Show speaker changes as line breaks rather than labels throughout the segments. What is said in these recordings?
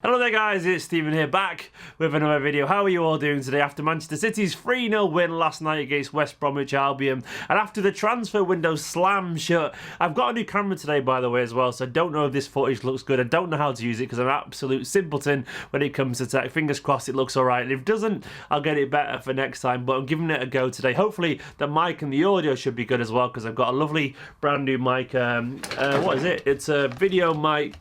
Hello there guys, it's Stephen here, back with another video. How are you all doing today after Manchester City's 3-0 win last night against West Bromwich Albion, and after the transfer window slammed shut? I've got a new camera today, by the way, as well, so I don't know if this footage looks good. I don't know how to use it because I'm an absolute simpleton when it comes to tech. Fingers crossed it looks alright, and if it doesn't, I'll get it better for next time, but I'm giving it a go today. Hopefully the mic and the audio should be good as well, because I've got a lovely brand new mic. What is it? It's a video mic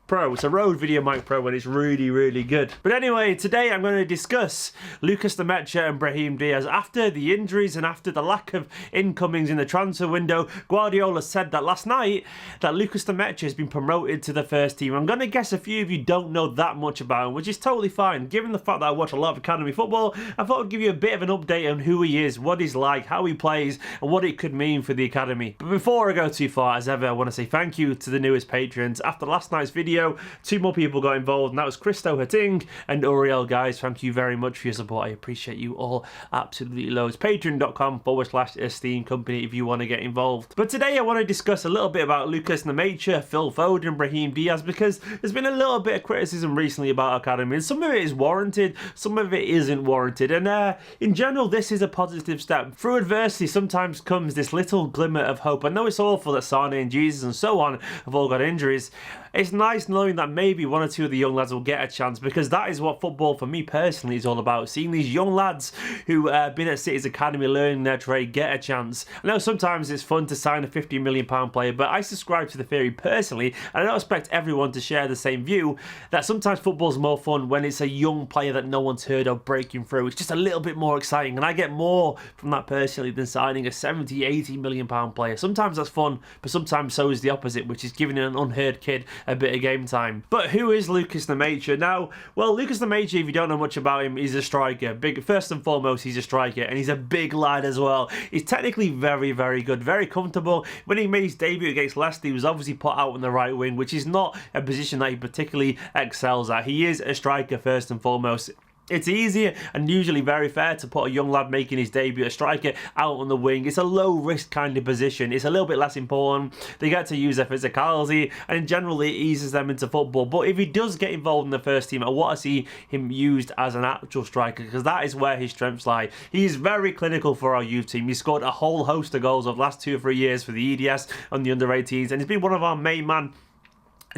Pro. It's a Rode Video Mic Pro and it's really good. But anyway, today I'm going to discuss Lukas Nmecha and Brahim Diaz. After the injuries and after the lack of incomings in the transfer window, Guardiola said that last night that Lukas Nmecha has been promoted to the first team. I'm going to guess a few of you don't know that much about him, which is totally fine. Given the fact that I watch a lot of academy football, I thought I'd give you a bit of an update on who he is, what he's like, how he plays, and what it could mean for the academy. But before I go too far, as ever, I want to say thank you to the newest patrons. After last night's video, two more people got involved, and that was Christo Hating and Uriel. Guys, thank you very much for your support. I appreciate you all absolutely loads. Patreon.com/Esteemed Kompany if you want to get involved. But today I want to discuss a little bit about Lukas Nmecha, Phil Foden, Brahim Diaz, because there's been a little bit of criticism recently about academy, and some of it is warranted, some of it isn't warranted, and in general this is a positive step. Through adversity sometimes comes this little glimmer of hope. I know it's awful that Sane and Jesus and so on have all got injuries. It's nice knowing that maybe one or two of the young lads will get a chance, because that is what football for me personally is all about. Seeing these young lads who have been at City's academy learning their trade get a chance. I know sometimes it's fun to sign a £50 million player, but I subscribe to the theory personally, and I don't expect everyone to share the same view, that sometimes football's more fun when it's a young player that no one's heard of breaking through. It's just a little bit more exciting, and I get more from that personally than signing a £70-80 million player. Sometimes that's fun, but sometimes so is the opposite, which is giving an unheard kid a bit of game time. But who is Lukas Nmecha? Now, well, Lukas Nmecha, if you don't know much about him, he's a striker. First and foremost, he's a striker, and he's a big lad as well. He's technically very good, very comfortable. When he made his debut against Leicester, he was obviously put out on the right wing, which is not a position that he particularly excels at. He is a striker first and foremost. It's easier and usually very fair to put a young lad making his debut, a striker, out on the wing. It's a low-risk kind of position. It's a little bit less important. They get to use their physicality, and in general, it eases them into football. But if he does get involved in the first team, I want to see him used as an actual striker, because that is where his strengths lie. He's very clinical for our youth team. He's scored a whole host of goals over the last 2 or 3 years for the EDS on the under-18s, and he's been one of our main man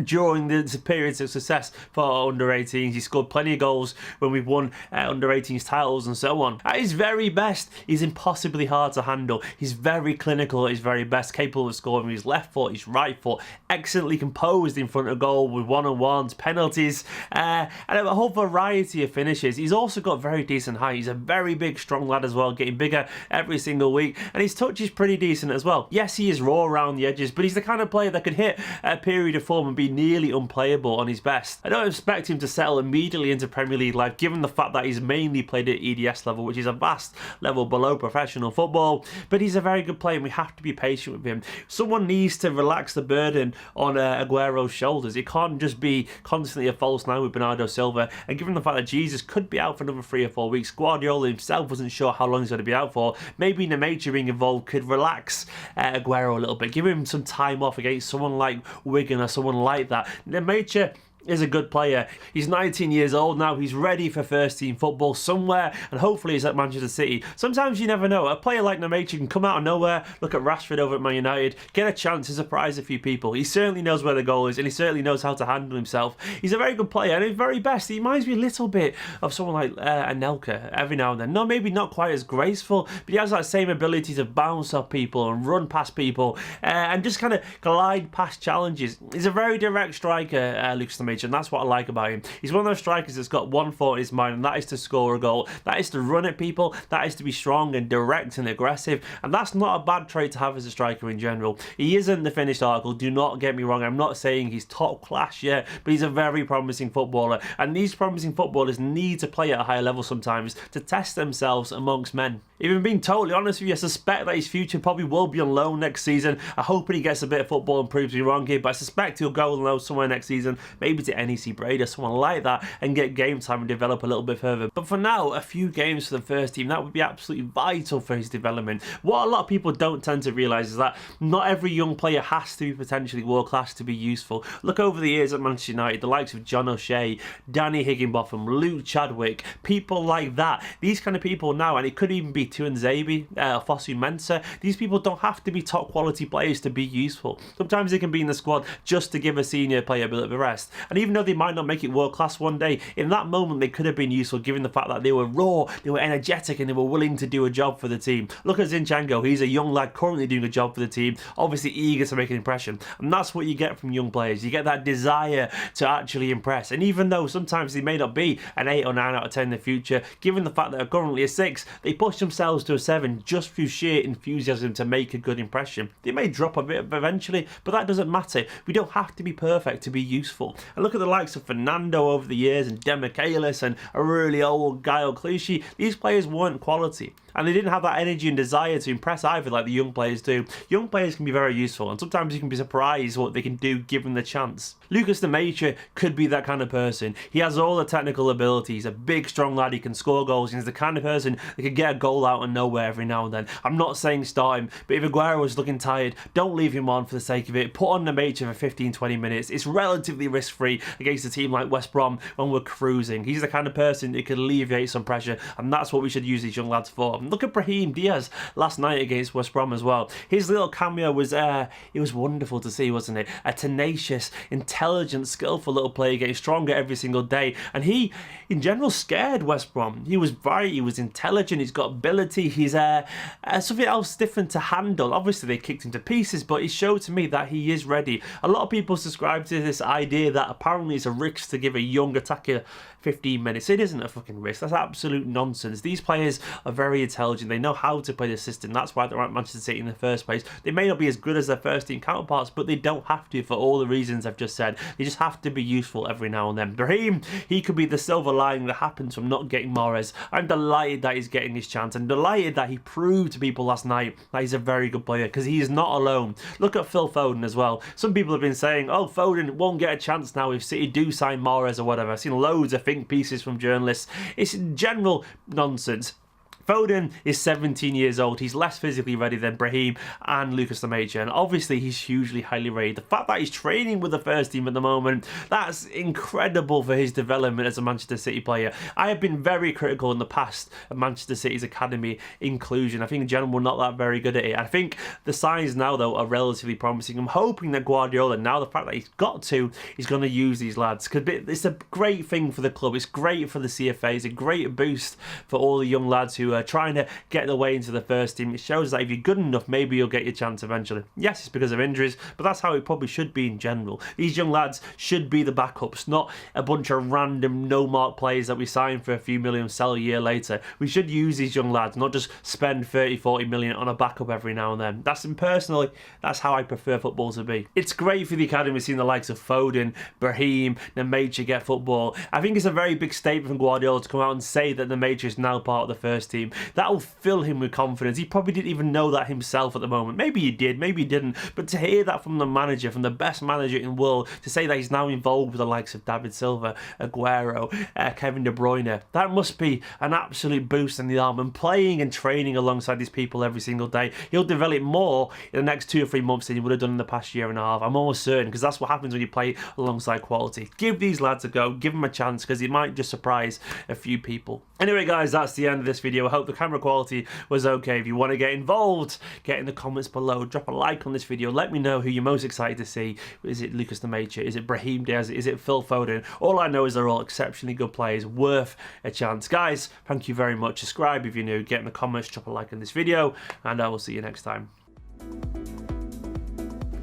during the periods of success for our under-18s. He scored plenty of goals when we've won under-18s titles and so on. At his very best, he's impossibly hard to handle. He's very clinical at his very best, capable of scoring with his left foot, his right foot, excellently composed in front of goal with one-on-ones, penalties, and a whole variety of finishes. He's also got very decent height. He's a very big, strong lad as well, getting bigger every single week, and his touch is pretty decent as well. Yes, he is raw around the edges, but he's the kind of player that could hit a period of form and be nearly unplayable on his best. I don't expect him to settle immediately into Premier League life, given the fact that he's mainly played at EDS level, which is a vast level below professional football, but he's a very good player and we have to be patient with him. Someone needs to relax the burden on Aguero's shoulders. It can't just be constantly a false nine with Bernardo Silva, and given the fact that Jesus could be out for another 3 or 4 weeks, Guardiola himself wasn't sure how long he's going to be out for. Maybe Nmecha being involved could relax Aguero a little bit, give him some time off against someone like Wigan or someone like that. Nmecha is a good player. He's 19 years old now. He's ready for first team football somewhere, and hopefully he's at Manchester City. Sometimes you never know. A player like Nmecha can come out of nowhere. Look at Rashford over at Man United. Get a chance to surprise a few people. He certainly knows where the goal is, and he certainly knows how to handle himself. He's a very good player, and at his very best, he reminds me a little bit of someone like Anelka every now and then. No, maybe not quite as graceful, but he has that same ability to bounce off people and run past people and just kind of glide past challenges. He's a very direct striker, Lukas Nmecha, and that's what I like about him. He's one of those strikers that's got one thought in his mind, and that is to score a goal. That is to run at people. That is to be strong and direct and aggressive, and that's not a bad trait to have as a striker in general. He isn't the finished article, do not get me wrong. I'm not saying he's top class yet, but he's a very promising footballer, and these promising footballers need to play at a higher level sometimes to test themselves amongst men. If I'm being totally honest with you, I suspect that his future probably will be on loan next season. I hope he gets a bit of football and proves me wrong here, but I suspect he'll go on loan somewhere next season, maybe to visit NEC Breda, someone like that, and get game time and develop a little bit further. But for now, a few games for the first team, that would be absolutely vital for his development. What a lot of people don't tend to realise is that not every young player has to be potentially world class to be useful. Look over the years at Manchester United, the likes of John O'Shea, Danny Higginbotham, Luke Chadwick, people like that. These kind of people now, and it could even be Tuanzebe, Fosu Mensah, these people don't have to be top quality players to be useful. Sometimes they can be in the squad just to give a senior player a bit of a rest. And even though they might not make it world class one day, in that moment they could have been useful given the fact that they were raw, they were energetic, and they were willing to do a job for the team. Look at Zinchenko, he's a young lad currently doing a job for the team, obviously eager to make an impression. And that's what you get from young players. You get that desire to actually impress. And even though sometimes they may not be an 8 or 9 out of 10 in the future, given the fact that they're currently a 6, they push themselves to a 7 just through sheer enthusiasm to make a good impression. They may drop a bit eventually, but that doesn't matter. We don't have to be perfect to be useful. And look at the likes of Fernando over the years, and Demichelis, and a really old Gael Clichy. These players weren't quality, and they didn't have that energy and desire to impress either like the young players do. Young players can be very useful, and sometimes you can be surprised what they can do given the chance. Lukas Nmecha could be that kind of person. He has all the technical abilities, a big strong lad, he can score goals, he's the kind of person that can get a goal out of nowhere every now and then. I'm not saying start him, but if Aguero is looking tired, don't leave him on for the sake of it. Put on Nmecha for 15-20 minutes. It's relatively risk-free against a team like West Brom when we're cruising. He's the kind of person that could alleviate some pressure, and that's what we should use these young lads for. Look at Brahim Diaz last night against West Brom as well. His little cameo was it was wonderful to see, wasn't it? A tenacious, intelligent, skillful little player getting stronger every single day, and he in general scared West Brom. He was bright, he was intelligent, he's got ability, he's something else different to handle. Obviously they kicked him to pieces, but he showed to me that he is ready. A lot of people subscribe to this idea that apparently it's a risk to give a young attacker 15 minutes. It isn't a fucking risk. That's absolute nonsense. These players are very intelligent. They know how to play the system. That's why they're at Manchester City in the first place. They may not be as good as their first team counterparts, but they don't have to for all the reasons I've just said. They just have to be useful every now and then. Brahim, he could be the silver lining that happens from not getting Mahrez. I'm delighted that he's getting his chance. I'm delighted that he proved to people last night that he's a very good player, because he is not alone. Look at Phil Foden as well. Some people have been saying, oh, Foden won't get a chance now if City do sign Mahrez or whatever. I've seen loads of think pieces from journalists. It's general nonsense. Foden is 17 years old. He's less physically ready than Brahim and Lukas Nmecha, and obviously he's hugely highly rated. The fact that he's training with the first team at the moment, that's incredible for his development as a Manchester City player. I have been very critical in the past of Manchester City's academy inclusion. I think in general we're not that very good at it. I think the signs now though are relatively promising. I'm hoping that Guardiola, now the fact that he's got to, is going to use these lads, because it's a great thing for the club. It's great for the CFA. It's a great boost for all the young lads who trying to get their way into the first team. It shows that if you're good enough, maybe you'll get your chance eventually. Yes, it's because of injuries, but that's how it probably should be in general. These young lads should be the backups, not a bunch of random no-mark players that we sign for a few million, sell a year later. We should use these young lads, not just spend 30-40 million on a backup every now and then. Personally, that's how I prefer football to be. It's great for the academy seeing the likes of Foden, Brahim, Nmecha get football. I think it's a very big statement from Guardiola to come out and say that Nmecha is now part of the first team. That will fill him with confidence. He probably didn't even know that himself at the moment. Maybe he did, maybe he didn't. But to hear that from the manager, from the best manager in the world, to say that he's now involved with the likes of David Silva, Aguero, Kevin De Bruyne, that must be an absolute boost in the arm. And playing and training alongside these people every single day, he'll develop more in the next 2 or 3 months than he would have done in the past year and a half. I'm almost certain, because that's what happens when you play alongside quality. Give these lads a go, give them a chance, because it might just surprise a few people. Anyway guys, that's the end of this video. I hope the camera quality was okay. If you want to get involved, get in the comments below, drop a like on this video, let me know who you're most excited to see. Is it Lukas Nmecha? Is it Brahim Diaz? Is it Phil Foden? All I know is they're all exceptionally good players, worth a chance. Guys, thank you very much. Subscribe if you're new, get in the comments, drop a like on this video, and I will see you next time.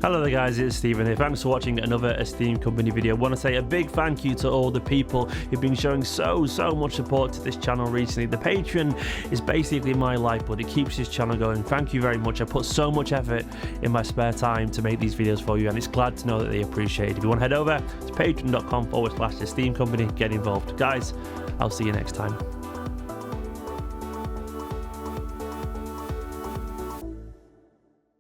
Hello there guys, it's Stephen here. Thanks for watching another Esteemed Company video. I want to say a big thank you to all the people who've been showing so much support to this channel recently. The Patreon is basically my lifeblood. It keeps this channel going. Thank you very much. I put so much effort in my spare time to make these videos for you, and it's glad to know that they appreciate it. If you want to head over to patreon.com/Esteemed Company, get involved. Guys, I'll see you next time.